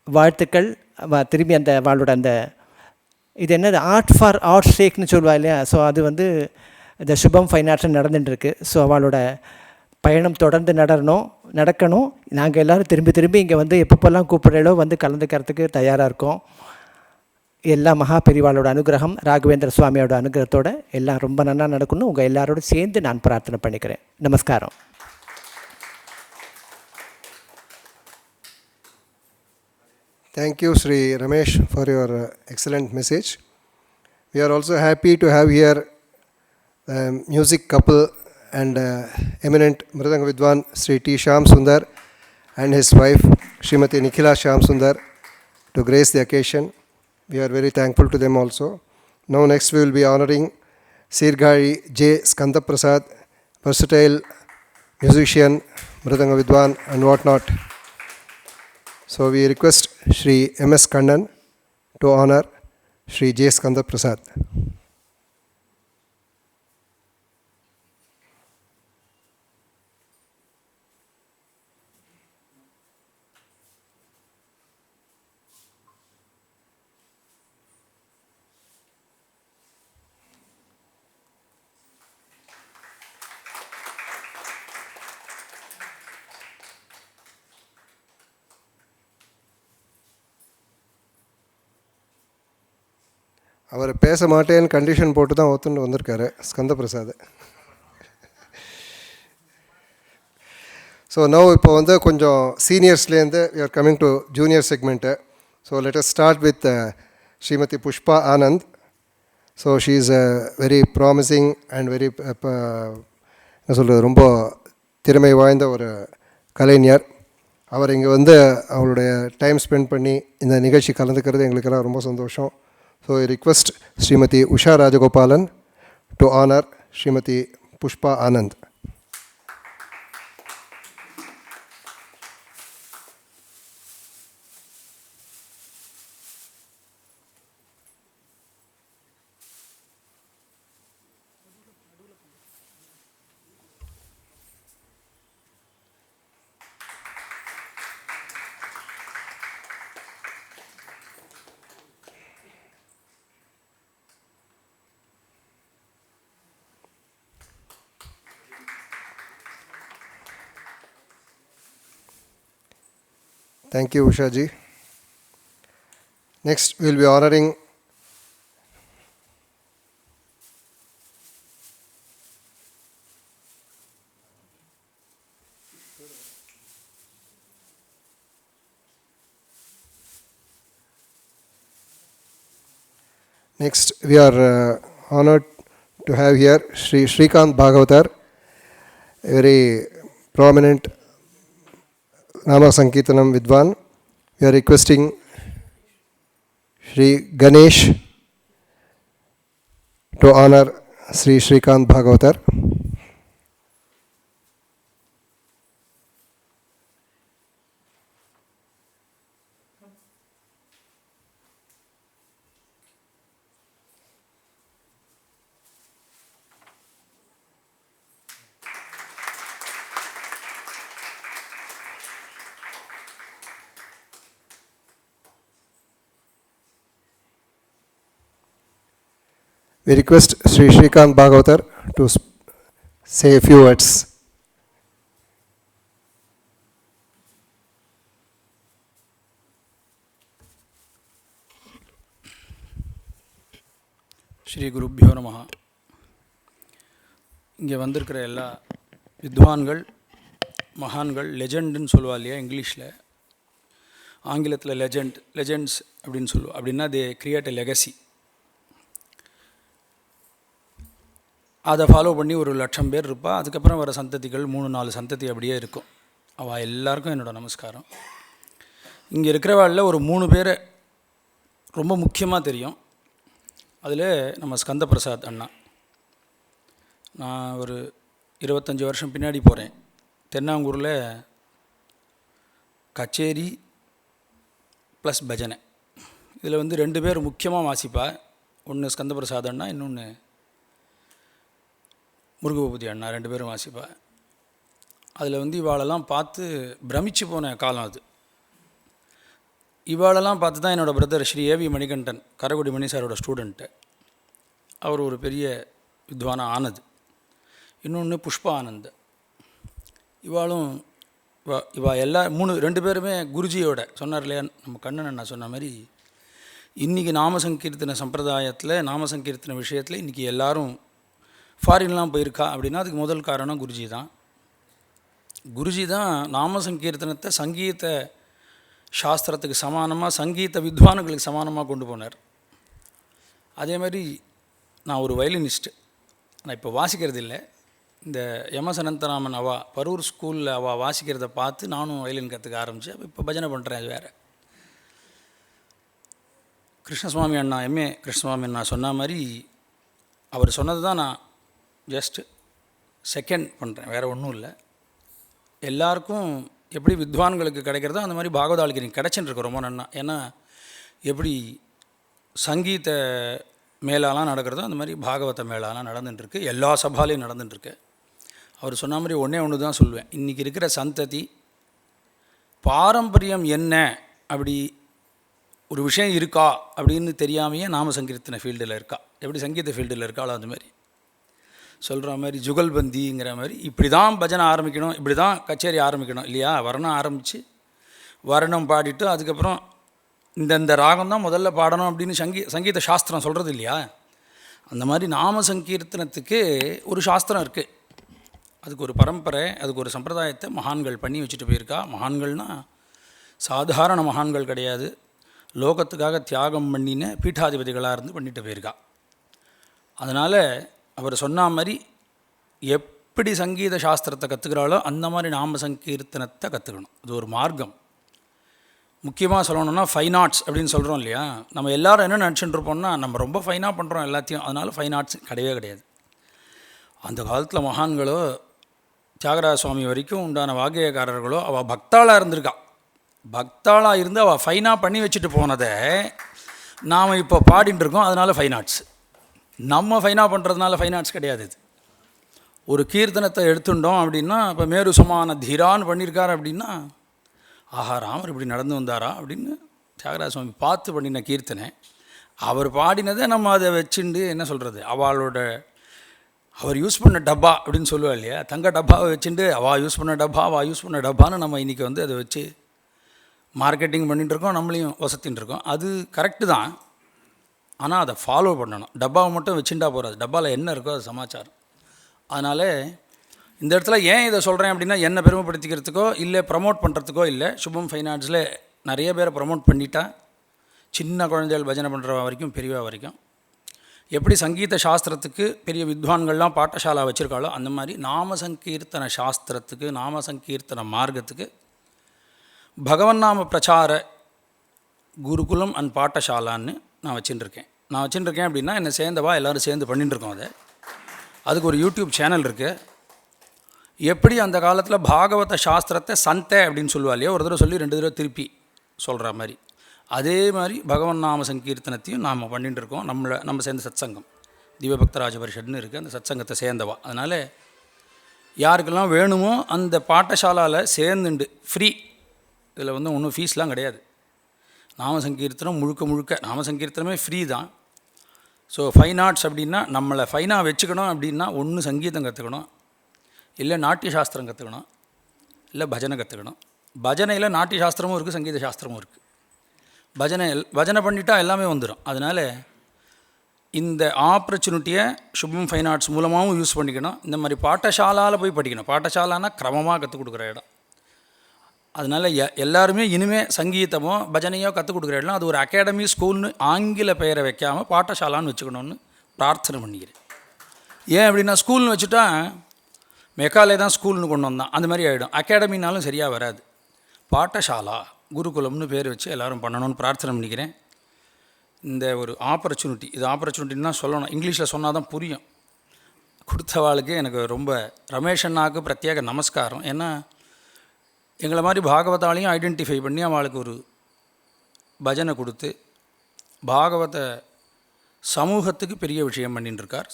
வாழ்த்துக்கள். திரும்பி அந்த அவளோட அந்த இது என்னது ஆர்ட் ஃபார் ஆர்ட் ஷேக்னு சொல்லுவா இல்லையா. ஸோ அது வந்து இந்த சுபம் ஃபைன் ஆர்ட்ஸ் நடந்துட்டுருக்கு. ஸோ அவளோட பயணம் தொடர்ந்து நடரணும். நடக்கணும். நாங்கள் எல்லோரும் திரும்பி திரும்பி இங்கே வந்து எப்பப்போல்லாம் கூப்பிட்றோ வந்து கலந்துக்கிறதுக்கு தயாராக இருக்கோம். எல்லா மகா பெரிவாளோட அனுகிரகம், ராகவேந்திர சுவாமியோட அனுகிரகத்தோடு எல்லாம் ரொம்ப நல்லா நடக்கணும். உங்கள் எல்லாரோட சேர்ந்து நான் பிரார்த்தனை பண்ணிக்கிறேன். நமஸ்காரம். Thank you, Sri Ramesh, for your excellent message. We are also happy to have here music couple and eminent Mridanga Vidwan Sri T. Shyam Sundar and his wife Srimati Nikhila Shyam Sundar to grace the occasion. We are very thankful to them also. Now next we will be honoring Sirgari J. Skanda Prasad, versatile musician, Mridanga Vidwan and whatnot. So we request Shri M.S. Kannan to honor Shri J. Skanda Prasad. அவர் பேச மாட்டேன்னு கண்டிஷன் போட்டு தான் ஒத்துன்னு வந்திருக்காரு ஸ்கந்த பிரசாத். ஸோ நோ இப்போ வந்து கொஞ்சம் சீனியர்ஸ்லேருந்து we are coming to junior segment. So let us start with Shrimati Pushpa Anand. So she is a very promising and very என்ன சொல்கிறது, ரொம்ப திறமை வாய்ந்த ஒரு கலைஞர். அவர் இங்கே வந்து அவருடைய டைம் ஸ்பெண்ட் பண்ணி இந்த நிகழ்ச்சி கலந்துக்கிறது எங்களுக்கெல்லாம் ரொம்ப சந்தோஷம். So I request Srimati Usha Rajagopalan to honor Srimati Pushpa Anand. Thank you, Usha ji. Next, we will be honoring Next, we are honored to have here Sri Srikant Bhagavatar, a very prominent Nama Sankirtanam Vidwan. We are requesting Sri Ganesh to honor Sri Srikant Bhagavatar. We request Sri Srikant Bhagavatar to say a few words. Sri குருப்பியோ நமஹ. இங்கே வந்திருக்கிற எல்லா வித்வான்கள், மகான்கள், லெஜெண்டுன்னு சொல்லுவா இல்லையா இங்கிலீஷில், ஆங்கிலத்தில் லெஜெண்ட்ஸ் அப்படின்னு சொல்லுவோம். அப்படின்னா தே கிரியேட் எ லெகசி. அதை ஃபாலோ பண்ணி ஒரு 1,00,000 பேர் இருப்பா. அதுக்கப்புறம் வர சந்ததிகள் 3-4 சந்ததி அப்படியே இருக்கும். அவள் எல்லாருக்கும் என்னோடய நமஸ்காரம். இங்கே இருக்கிறவாளில் ஒரு 3 பேரை ரொம்ப முக்கியமாக தெரியும். அதில் நம்ம ஸ்கந்த பிரசாத் அண்ணா. நான் ஒரு 25 வருஷம் பின்னாடி போகிறேன். தென்னாங்கூரில் கச்சேரி ப்ளஸ் பஜனை, இதில் வந்து 2 பேர் முக்கியமாக வாசிப்பா. ஒன்று ஸ்கந்த பிரசாத் அண்ணா, இன்னொன்று முருகபூபதி அண்ணா. 2 பேரும் வாசிப்பா. அதில் வந்து இவாளெல்லாம் பார்த்து பிரமிச்சு போன காலம் அது. இவாளெல்லாம் பார்த்து தான் என்னோடய பிரதர் ஸ்ரீ ஏவி மணிகண்டன், கரகுடி மணி சாரோட ஸ்டூடெண்ட்டு, அவர் ஒரு பெரிய வித்வானாக ஆனது. இன்னொன்று புஷ்பா ஆனந்த். இவாளும் இவா எல்லா 2 பேருமே குருஜியோட சொன்னார் இல்லையா, நம்ம கண்ணன் அண்ணா சொன்ன மாதிரி இன்றைக்கி நாமசங்கீர்த்தன சம்பிரதாயத்தில் நாமசங்கீர்த்தன விஷயத்தில் இன்றைக்கி எல்லோரும் ஃபாரின்லாம் போயிருக்கா அப்படின்னா அதுக்கு முதல் காரணம் குருஜி தான். குருஜி தான் நாமசங்கீர்த்தனத்தை சங்கீத சாஸ்திரத்துக்கு சமானமாக சங்கீத வித்வான்களுக்கு சமானமாக கொண்டு போனார். அதே மாதிரி நான் ஒரு வயலினிஸ்ட்டு, நான் இப்போ வாசிக்கிறது இல்லை. இந்த எம்எஸ் அனந்தராமன் பரூர் ஸ்கூலில் வாசிக்கிறத பார்த்து நானும் வயலின் கற்றுக்க ஆரம்பித்தேன். இப்போ பஜனை பண்ணுறேன். அது வேறு. கிருஷ்ணசுவாமி அண்ணா எம்ஏ கிருஷ்ணசுவாமி அண்ணா சொன்ன மாதிரி அவர் சொன்னது தான் நான் ஜஸ்ட்டு செகண்ட் பண்ணுறேன், வேறு ஒன்றும் இல்லை. எல்லாருக்கும் எப்படி வித்வான்களுக்கு கிடைக்கிறதோ அந்த மாதிரி பாகவதாளுக்கு எனக்கு கிடச்சின்னு ரொம்ப நன்னா. ஏன்னா எப்படி சங்கீத மேலாலாம் நடக்கிறதோ அந்த மாதிரி பாகவத மேலாலாம் நடந்துட்டுருக்கு, எல்லா சபாலையும் நடந்துட்டுருக்கு. அவர் சொன்ன மாதிரி ஒன்று தான் சொல்லுவேன். இன்றைக்கி இருக்கிற சந்ததி பாரம்பரியம் என்ன அப்படி ஒரு விஷயம் இருக்கா அப்படின்னு தெரியாமையே நாம சங்கீர்த்தன ஃபீல்டில் இருக்கா. எப்படி சங்கீத ஃபீல்டில் இருக்காளோ அது மாதிரி சொல்கிற மாதிரி ஜுகல்பந்திங்கிற மாதிரி இப்படி தான் பஜனை ஆரம்பிக்கணும், இப்படி தான் கச்சேரி ஆரம்பிக்கணும் இல்லையா. வர்ணம் ஆரம்பித்து வர்ணம் பாடிட்டு அதுக்கப்புறம் இந்த ராகம் தான் முதல்ல பாடணும் அப்படின்னு சங்கீத சாஸ்திரம் சொல்கிறது இல்லையா. அந்த மாதிரி நாம சங்கீர்த்தனத்துக்கு ஒரு சாஸ்திரம் இருக்குது, அதுக்கு ஒரு பரம்பரை, அதுக்கு ஒரு சம்பிரதாயத்தை மகான்கள் பண்ணி வச்சுட்டு போயிருக்கா. மகான்கள்னால் சாதாரண மகான்கள் கிடையாது, லோகத்துக்காக தியாகம் பண்ணின பீட்டாதிபதிகளாக இருந்து பண்ணிட்டு போயிருக்கா. அதனால் அவர் சொன்ன மாதிரி எப்படி சங்கீத சாஸ்திரத்தை கற்றுக்கிறாளோ அந்த மாதிரி நாம சங்கீர்த்தனத்தை கற்றுக்கணும். அது ஒரு மார்க்கம். முக்கியமாக சொல்லணும்னா ஃபைன் ஆர்ட்ஸ் அப்படின்னு சொல்கிறோம் இல்லையா. நம்ம எல்லோரும் என்ன நினச்சிட்டு இருப்போம்னா நம்ம ரொம்ப ஃபைனாக பண்ணுறோம் எல்லாத்தையும், அதனால் ஃபைன் ஆர்ட்ஸ் கிடையவே கிடையாது. அந்த காலத்தில் மகான்களோ தியாகராஜ சுவாமி வரைக்கும் உண்டான வாக்கியக்காரர்களோ அவள் பக்தாளாக இருந்திருக்கா. பக்தாளாக இருந்து அவள் ஃபைனாக பண்ணி வச்சுட்டு போனதை நாம் இப்போ பாடின்னு இருக்கோம், அதனால் ஃபைன் ஆர்ட்ஸ். நம்ம ஃபைனாக பண்ணுறதுனால ஃபைன் ஆர்ட்ஸ் கிடையாது. இது ஒரு கீர்த்தனத்தை எடுத்துட்டோம் அப்படின்னா, இப்போ மேரு சமான தீரான்னு பண்ணியிருக்கார் அப்படின்னா, ஆஹா ராமர் இப்படி நடந்து வந்தாரா அப்படின்னு தியாகராஜ சுவாமி பார்த்து பண்ணின கீர்த்தனை. அவர் பாடினதை நம்ம அதை வச்சுண்டு என்ன சொல்கிறது, அவர் யூஸ் பண்ண டப்பா அப்படின்னு சொல்லுவா இல்லையா, தங்க டப்பாவை வச்சுட்டு அவள் யூஸ் பண்ண டப்பான்னு நம்ம இன்றைக்கி வந்து அதை வச்சு மார்க்கெட்டிங் பண்ணிகிட்டுருக்கோம், நம்மளையும் வசத்தின்னு இருக்கோம். அது கரெக்டு தான், ஆனால் அதை ஃபாலோ பண்ணணும். டப்பாவை மட்டும் வச்சுட்டா போகாது, டப்பாவில் என்ன இருக்கோ அது சமாச்சாரம். அதனால் இந்த இடத்துல ஏன் இதை சொல்கிறேன் அப்படின்னா, என்னை பெருமைப்படுத்திக்கிறதுக்கோ இல்லை ப்ரமோட் பண்ணுறதுக்கோ இல்லை. சுபம் ஃபைனான்ஸில் நிறைய பேரை ப்ரமோட் பண்ணிட்டா, சின்ன குழந்தைகள் பஜனை பண்ணுற வரைக்கும் பெரியவா வரைக்கும். எப்படி சங்கீத சாஸ்திரத்துக்கு பெரிய வித்வான்கள்லாம் பாட்டசாலா வச்சுருக்காளோ அந்த மாதிரி நாம சங்கீர்த்தன சாஸ்திரத்துக்கு நாம சங்கீர்த்தன மார்க்கத்துக்கு பகவன் நாம பிரச்சார குருகுலம் அண்ட் பாட்டசாலான்னு நான் வச்சுட்டுருக்கேன் அப்படின்னா என்னை சேர்ந்தவா எல்லோரும் சேர்ந்து பண்ணிட்டுருக்கோம். அதுக்கு ஒரு யூடியூப் சேனல் இருக்குது. எப்படி அந்த காலத்தில் பாகவத சாஸ்திரத்தை சந்தை அப்படின்னு சொல்லுவா இல்லையா, ஒரு தடவை சொல்லி 2 தடவை திருப்பி சொல்கிற மாதிரி, அதே மாதிரி பகவன் நாம சங்கீர்த்தனத்தையும் நாம் பண்ணிட்டு இருக்கோம். நம்ம சேர்ந்த சத்சங்கம் திவ்யபக்தராஜ பரிஷட்னு இருக்குது, அந்த சத்சங்கத்தை சேர்ந்தவா. அதனால் யாருக்கெல்லாம் வேணுமோ அந்த பாட்டசாலாவில் சேர்ந்துண்டு ஃப்ரீ, இதில் வந்து ஒன்றும் ஃபீஸ்லாம் கிடையாது. நாம சங்கீர்த்தனம் முழுக்க நாம சங்கீர்த்தனமே ஃப்ரீ தான். ஸோ ஃபைன் ஆர்ட்ஸ் அப்படின்னா நம்மளை ஃபைனாக வச்சுக்கணும் அப்படின்னா ஒன்று சங்கீதம் கற்றுக்கணும், இல்லை நாட்டிய சாஸ்திரம் கற்றுக்கணும், இல்லை பஜனை கற்றுக்கணும். பஜனையில் நாட்டிய சாஸ்திரமும் இருக்குது, சங்கீத சாஸ்திரமும் இருக்குது. பஜனை பண்ணிட்டால் எல்லாமே வந்துடும். அதனால் இந்த ஆப்பர்ச்சுனிட்டியை சுபம் ஃபைன் ஆர்ட்ஸ் மூலமாகவும் யூஸ் பண்ணிக்கணும். இந்த மாதிரி பாட்டசாலாவில் போய் படிக்கணும். பாட்டசாலானா கிரமமாக கற்றுக் கொடுக்குற இடம். அதனால் எல்லாருமே இனிமேல் சங்கீதமோ பஜனையோ கற்றுக் கொடுக்குற இடம். அது ஒரு அகாடமி ஸ்கூல்னு ஆங்கில பெயரை வைக்காமல் பாட்டசாலான்னு வச்சுக்கணும்னு பிரார்த்தனை பண்ணிக்கிறேன். ஏன் அப்படின்னா ஸ்கூல்னு வச்சுட்டா மெக்காலே தான் ஸ்கூல்னு கொண்டு வந்தான், அந்த மாதிரி ஆகிடும். அகாடமினாலும் சரியாக வராது. பாட்டசாலா குருகுலம்னு பேர் வச்சு எல்லோரும் பண்ணணும்னு பிரார்த்தனை பண்ணிக்கிறேன். இந்த ஒரு ஆப்பர்ச்சுனிட்டி, இது ஆப்பர்ச்சுனிட்டின்னா சொல்லணும், இங்கிலீஷில் சொன்னால் தான் புரியும். கொடுத்தவாளுக்கு எனக்கு ரொம்ப ரமேஷ் அண்ணாவுக்கு பிரத்யேக நமஸ்காரம். ஏன்னா எங்களை மாதிரி பாகவதாலையும் ஐடென்டிஃபை பண்ணி அவளுக்கு ஒரு பஜனை கொடுத்து பாகவத சமூகத்துக்கு பெரிய விஷயம் பண்ணின்னு இருக்கார்.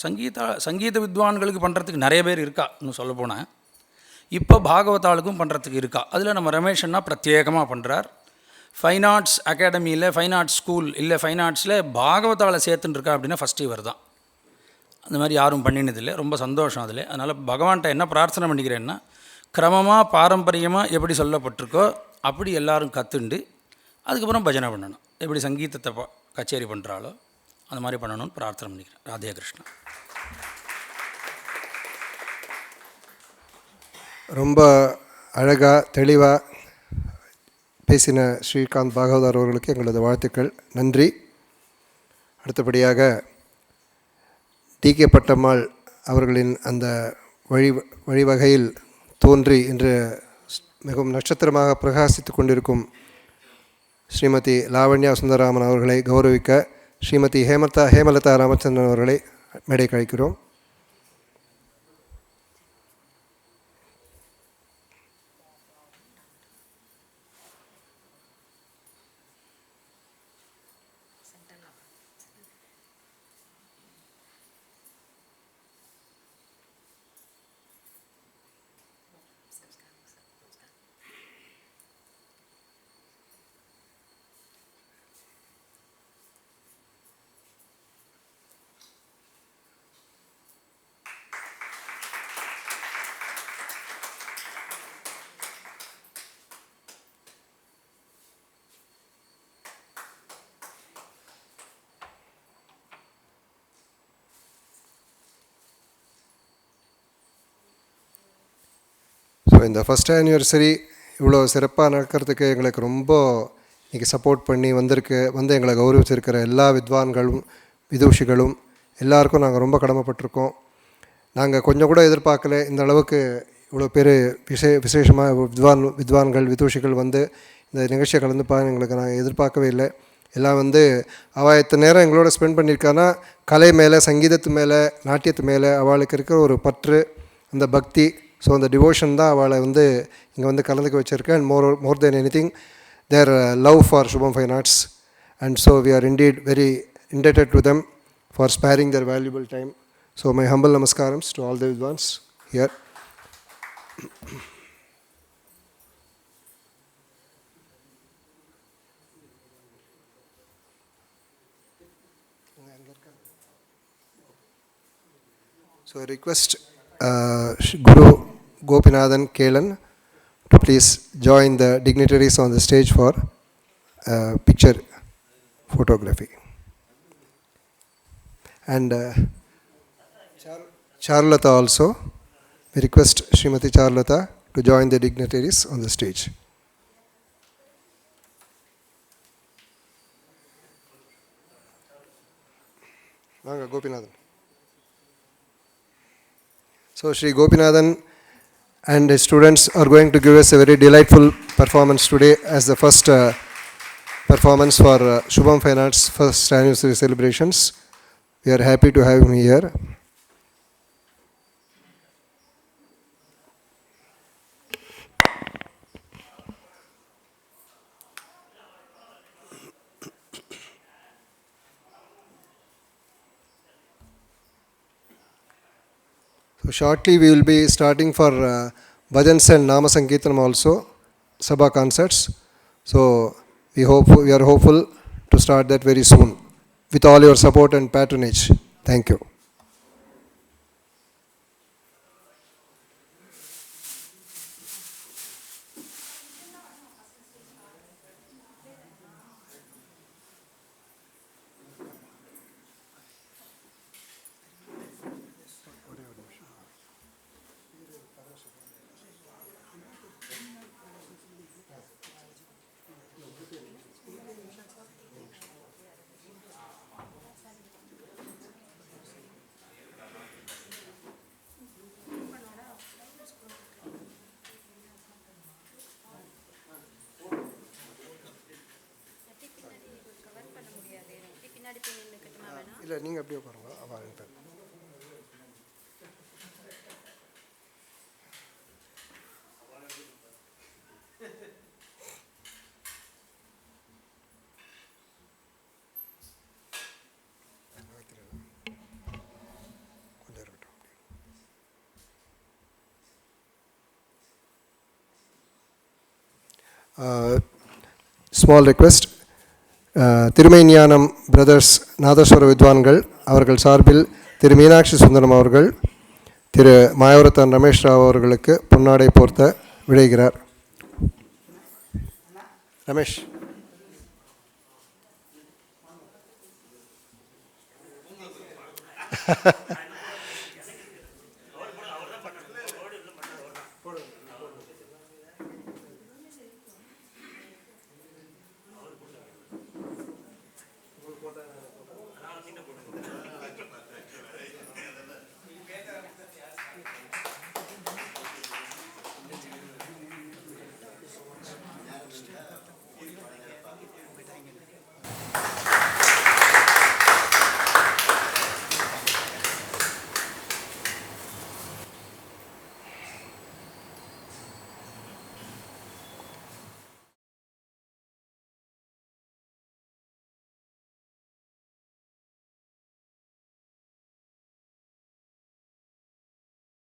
சங்கீத வித்வான்களுக்கு பண்ணுறதுக்கு நிறைய பேர் இருக்கா, இன்னும் சொல்ல போனேன். இப்போ பாகவதாளுக்கும் பண்ணுறதுக்கு இருக்கா. அதில் நம்ம ரமேஷன்னா பிரத்யேகமாக பண்ணுறார். ஃபைன் ஆர்ட்ஸ் அகாடமியில் ஃபைன் ஆர்ட்ஸ் ஸ்கூல் இல்லை ஃபைன் ஆர்ட்ஸில் பாகவதாவில் சேர்த்துன்னு இருக்கா அப்படின்னா ஃபஸ்ட்டு இவர் தான். அந்த மாதிரி யாரும் பண்ணினதில்லை. ரொம்ப சந்தோஷம் அதில். அதனால் பகவான்கிட்ட என்ன பிரார்த்தனை பண்ணிக்கிறேன்னா, கிரமமாக பாரம்பரியமாக எப்படி சொல்லப்பட்டிருக்கோ அப்படி எல்லாரும் கற்றுண்டு அதுக்கப்புறம் பஜனை பண்ணணும். எப்படி சங்கீதத்தை கச்சேரி பண்ணுறாலோ அந்த மாதிரி பண்ணணும்னு பிரார்த்தனை பண்ணிக்கிறேன். ராதே கிருஷ்ணா. ரொம்ப அழகாக தெளிவாக பேசின ஸ்ரீகாந்த் பாகவதர் அவர்களுக்கு எங்களது வாழ்த்துக்கள், நன்றி. அடுத்தபடியாக டி.கே. பட்டம்மாள் அவர்களின் அந்த வழிவகையில் தோன்றி இன்று மிகவும் நட்சத்திரமாக பிரகாசித்து கொண்டிருக்கும் ஸ்ரீமதி லாவண்யா சுந்தரராமன் அவர்களை கௌரவிக்க ஸ்ரீமதி ஹேமலதா ராமச்சந்திரன் அவர்களை மேடை கழிக்கிறோம். ஸோ இந்த ஃபஸ்ட் ஆனிவர்சரி இவ்வளோ சிறப்பாக நடக்கிறதுக்கு எங்களுக்கு ரொம்ப இன்றைக்கி சப்போர்ட் பண்ணி வந்து எங்களை கௌரவிச்சிருக்கிற எல்லா வித்வான்களும் விதூஷிகளும் எல்லாருக்கும் நாங்கள் ரொம்ப கடமைப்பட்டிருக்கோம். நாங்கள் கொஞ்சம் கூட எதிர்பார்க்கல இந்த அளவுக்கு இவ்வளோ பேர் விசேஷமாக வித்வான்கள் விதூஷிகள் வந்து இந்த நிகழ்ச்சியை கலந்துப்பாங்க எங்களுக்கு நாங்கள் எதிர்பார்க்கவே இல்லை. எல்லாம் வந்து அவள் இத்தனை நேரம் எங்களோட ஸ்பெண்ட் பண்ணியிருக்கான்னா கலை மேலே, சங்கீதத்து மேலே, நாட்டியத்து மேலே அவளுக்கு இருக்கிற ஒரு பற்று, அந்த பக்தி, ஸோ அந்த டிவோஷன் தான் அவளை வந்து இங்கே வந்து கலந்துக்க வச்சுருக்கேன். And more than anything their love for Shubham fine arts. And so we are indeed very indebted to them for sparing their valuable time. So my humble namaskarams to all the Vidwans here. So I request Guru Gopinathan Kelan to please join the dignitaries on the stage for picture photography. And Charulata also, we request Srimati Charulata to join the dignitaries on the stage. Vanga Gopinathan. So Sri Gopinathan and his students are going to give us a very delightful performance today as the first performance for Subham Fine Arts first anniversary celebrations. We are happy to have him here. So shortly we will be starting for Bhajans and Nama Sankirtanam also, Sabha concerts. So we are hopeful to start that very soon with all your support and patronage. Thank you. இல்லை நீங்கள் அப்படியே பாருங்க அவன் ஸ்மால் ரெக்வெஸ்ட், திருமைஞானம் பிரதர்ஸ் நாதஸ்வர வித்வான்கள் அவர்கள் சார்பில் திரு மீனாட்சி சுந்தரம் அவர்கள் திரு மாயவரத்தன் ரமேஷ் ராவ் அவர்களுக்கு பொன்னாடை போர்த்த விடைகிறார். ரமேஷ்.